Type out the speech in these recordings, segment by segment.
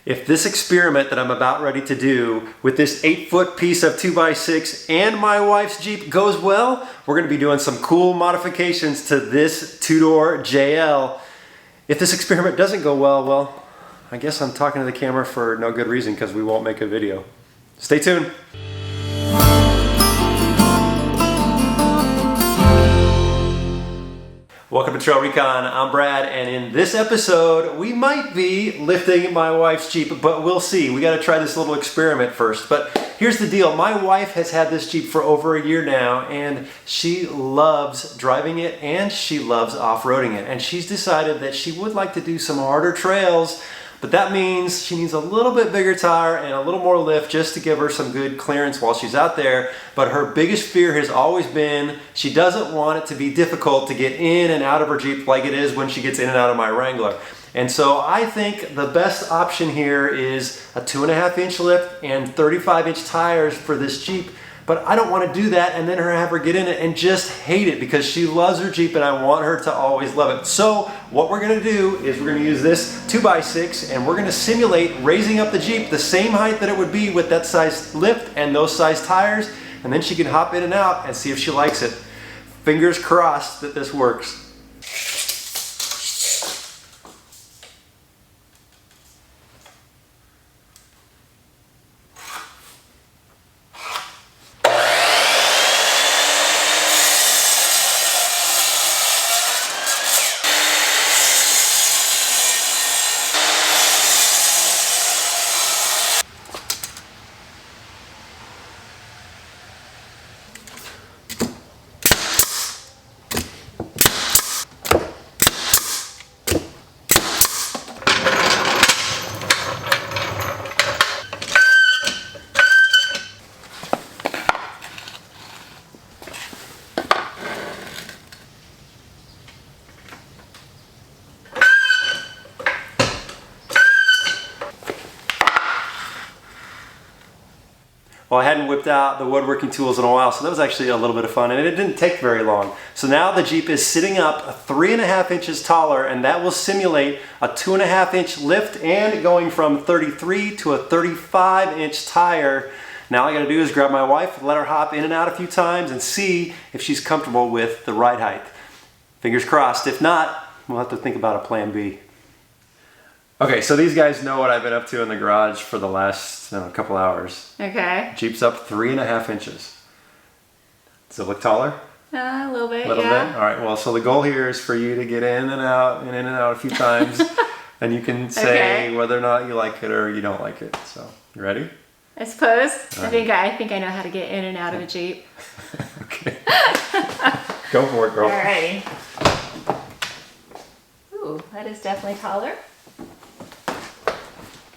If this experiment that I'm about ready to do with this 8-foot piece of 2x6 and my wife's Jeep goes well, we're gonna be doing some cool modifications to this two-door JL. If this experiment doesn't go well, I guess I'm talking to the camera for no good reason because we won't make a video. Stay tuned. Welcome to Trail Recon, I'm Brad, and in this episode, we might be lifting my wife's Jeep, but we'll see. We gotta try this little experiment first. But here's the deal, my wife has had this Jeep for over a year now, and she loves driving it, and she loves off-roading it. And she's decided that she would like to do some harder trails, but that means she needs a little bit bigger tire and a little more lift just to give her some good clearance while she's out there. But her biggest fear has always been she doesn't want it to be difficult to get in and out of her Jeep like it is when she gets in and out of my Wrangler. And so I think the best option here is a 2.5-inch lift and 35-inch tires for this Jeep. But I don't want to do that and then have her get in it and just hate it because she loves her Jeep and I want her to always love it. So what we're going to do is we're going to use this 2x6 and we're going to simulate raising up the Jeep the same height that it would be with that size lift and those size tires, and then she can hop in and out and see if she likes it. Fingers crossed that this works. Well, I hadn't whipped out the woodworking tools in a while, so that was actually a little bit of fun, and it didn't take very long. So now the Jeep is sitting up 3.5 inches taller, and that will simulate a 2.5-inch lift and going from 33 to a 35-inch tire. Now all I gotta do is grab my wife, let her hop in and out a few times, and see if she's comfortable with the ride height. Fingers crossed. If not, we'll have to think about a plan B. Okay, so these guys know what I've been up to in the garage for the last couple hours. Okay. Jeep's up 3.5 inches. Does it look taller? A little bit, A little bit? All right, well, so the goal here is for you to get in and out a few times. And you can say whether or not you like it or you don't like it. So, you ready? I suppose. I think I know how to get in and out of a Jeep. Okay. Go for it, girl. Alrighty. Ooh, that is definitely taller.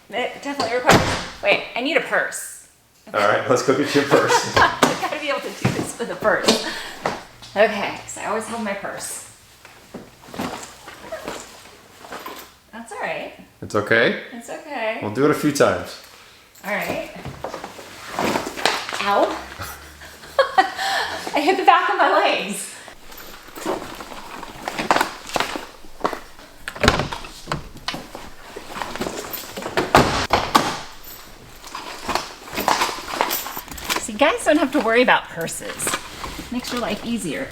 It definitely requires... Wait, I need a purse. All right, let's go get your purse. I gotta be able to do this with a purse. Okay, so I always have my purse. That's all right. It's okay? It's okay. We'll do it a few times. All right. Ow. I hit the back of my legs. So you guys don't have to worry about purses. Makes your life easier.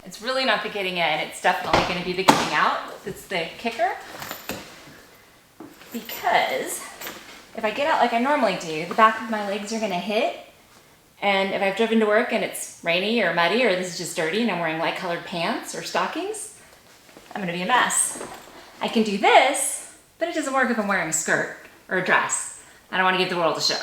It's really not the getting in, it's definitely going to be the getting out. It's the kicker. Because if I get out like I normally do, the back of my legs are going to hit. And if I've driven to work and it's rainy or muddy or this is just dirty and I'm wearing light colored pants or stockings, I'm going to be a mess. I can do this, but it doesn't work if I'm wearing a skirt or a dress. I don't want to give the world a show.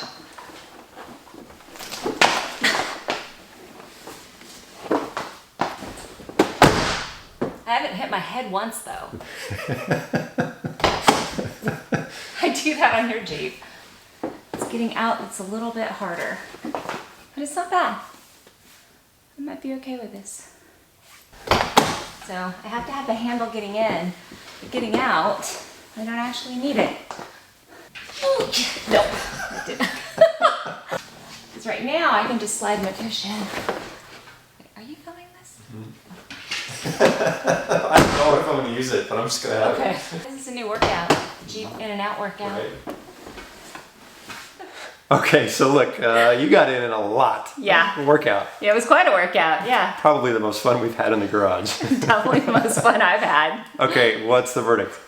I haven't hit my head once though. I do that on your Jeep. It's getting out that's a little bit harder, but it's not bad. I might be okay with this. So I have to have the handle getting in, but getting out, I don't actually need it. Ooh, nope, I didn't. Because right now I can just slide my fish in. Are you filming this? I don't know if I'm going to use it, but I'm just going to have it. This is a new workout. Jeep in and out workout. Right. Okay, so look, you got in a lot. Yeah. Workout. Yeah, it was quite a workout, yeah. Probably the most fun we've had in the garage. Definitely the most fun I've had. Okay, what's the verdict?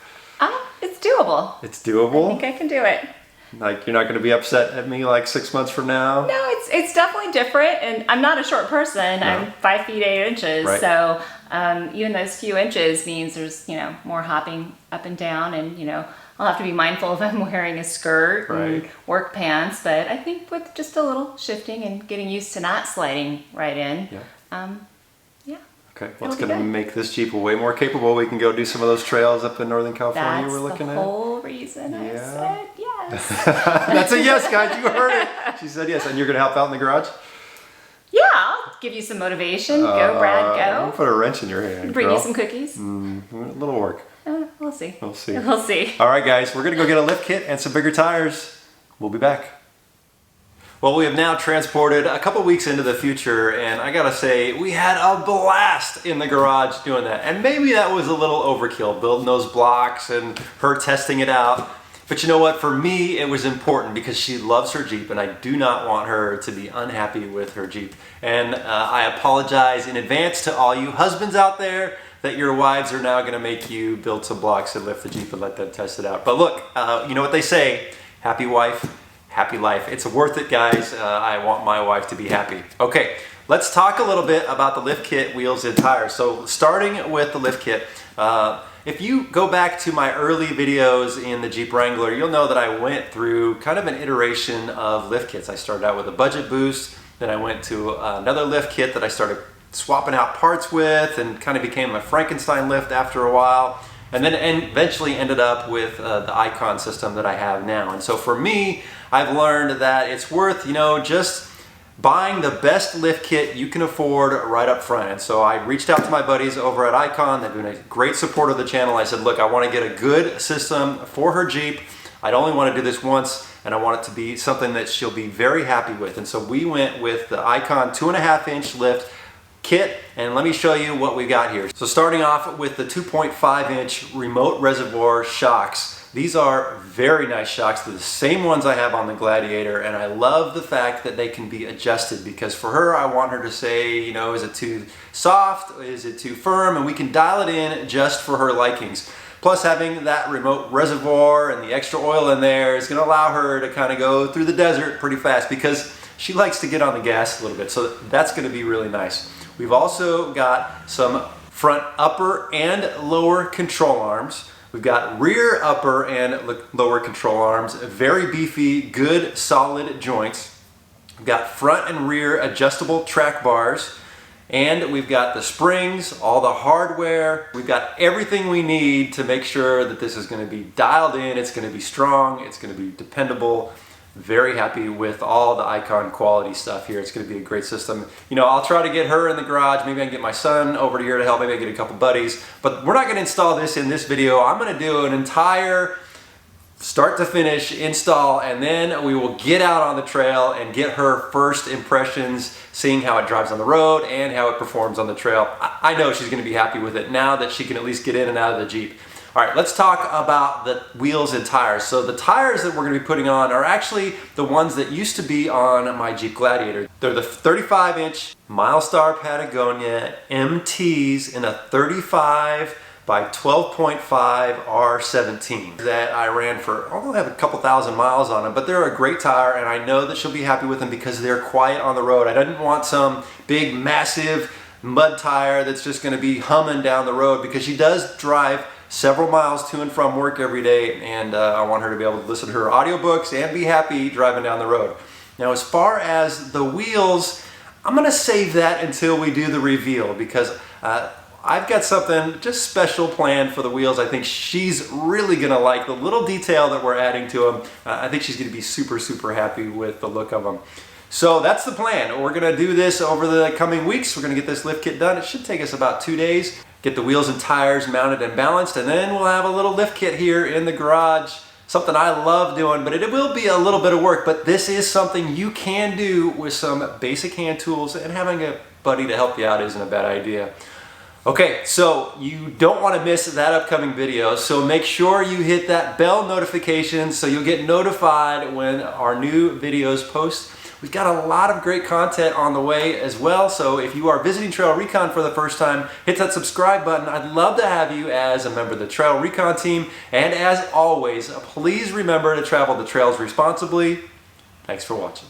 It's doable. It's doable? I think I can do it. Like, you're not going to be upset at me like 6 months from now? No, it's definitely different, and I'm not a short person. No. I'm 5 feet 8 inches, right. So even those few inches means there's more hopping up and down, and I'll have to be mindful if I'm wearing a skirt and work pants. But I think with just a little shifting and getting used to not sliding right in, yeah. Okay, well, it's going to make this Jeep way more capable. We can go do some of those trails up in Northern California we're looking at. That's the whole reason I said yes. That's a yes, guys. You heard it. She said yes. And you're going to help out in the garage? Yeah, I'll give you some motivation. Go, Brad, go. I'll put a wrench in your hand, Bring you some cookies. A little work. We'll see. We'll see. We'll see. All right, guys. We're going to go get a lift kit and some bigger tires. We'll be back. Well, we have now transported a couple weeks into the future, and I gotta say, we had a blast in the garage doing that. And maybe that was a little overkill, building those blocks and her testing it out. But you know what? For me, it was important because she loves her Jeep, and I do not want her to be unhappy with her Jeep. And I apologize in advance to all you husbands out there that your wives are now gonna make you build some blocks and lift the Jeep and let them test it out. But look, you know what they say, happy wife, happy life. It's worth it, guys. I want my wife to be happy. Okay, let's talk a little bit about the lift kit, wheels, and tires. So starting with the lift kit, if you go back to my early videos in the Jeep Wrangler, you'll know that I went through kind of an iteration of lift kits. I started out with a budget boost, then I went to another lift kit that I started swapping out parts with and kind of became a Frankenstein lift after a while. And then eventually ended up with the Icon system that I have now. And so for me, I've learned that it's worth, just buying the best lift kit you can afford right up front. And so I reached out to my buddies over at Icon. They've been a great support of the channel. I said, look, I want to get a good system for her Jeep. I'd only want to do this once, and I want it to be something that she'll be very happy with. And so we went with the Icon 2.5-inch lift kit, and let me show you what we got here. So starting off with the 2.5-inch remote reservoir shocks. These are very nice shocks. They're the same ones I have on the Gladiator, and I love the fact that they can be adjusted, because for her, I want her to say, is it too soft? Is it too firm? And we can dial it in just for her likings. Plus, having that remote reservoir and the extra oil in there is going to allow her to kind of go through the desert pretty fast, because she likes to get on the gas a little bit. So that's going to be really nice. We've also got some front upper and lower control arms. We've got rear upper and lower control arms, very beefy, good, solid joints. We've got front and rear adjustable track bars, and we've got the springs, all the hardware. We've got everything we need to make sure that this is going to be dialed in, it's going to be strong, it's going to be dependable. Very happy with all the Icon quality stuff here. It's going to be a great system. I'll try to get her in the garage. Maybe I can get my son over here to help. Maybe I get a couple buddies. But we're not going to install this in this video. I'm going to do an entire start to finish install, and then we will get out on the trail and get her first impressions, seeing how it drives on the road and how it performs on the trail. I know she's going to be happy with it now that she can at least get in and out of the Jeep. All right, let's talk about the wheels and tires. So the tires that we're going to be putting on are actually the ones that used to be on my Jeep Gladiator. They're the 35-inch Milestar Patagonia MTs in a 35 by 12.5 R17 that I ran for, I only have a couple thousand miles on them, but they're a great tire, and I know that she'll be happy with them because they're quiet on the road. I didn't want some big, massive mud tire that's just going to be humming down the road, because she does drive several miles to and from work every day, and I want her to be able to listen to her audiobooks and be happy driving down the road. Now, as far as the wheels, I'm going to save that until we do the reveal, because I've got something just special planned for the wheels. I think she's really going to like the little detail that we're adding to them. I think she's going to be super, super happy with the look of them. So that's the plan. We're going to do this over the coming weeks. We're going to get this lift kit done. It should take us about 2 days. Get the wheels and tires mounted and balanced, and then we'll have a little lift kit here in the garage. Something I love doing, but it will be a little bit of work, but this is something you can do with some basic hand tools, and having a buddy to help you out isn't a bad idea. Okay, so you don't want to miss that upcoming video, so make sure you hit that bell notification so you'll get notified when our new videos post. We've got a lot of great content on the way as well, so if you are visiting Trail Recon for the first time, hit that subscribe button. I'd love to have you as a member of the Trail Recon team, and as always, please remember to travel the trails responsibly. Thanks for watching.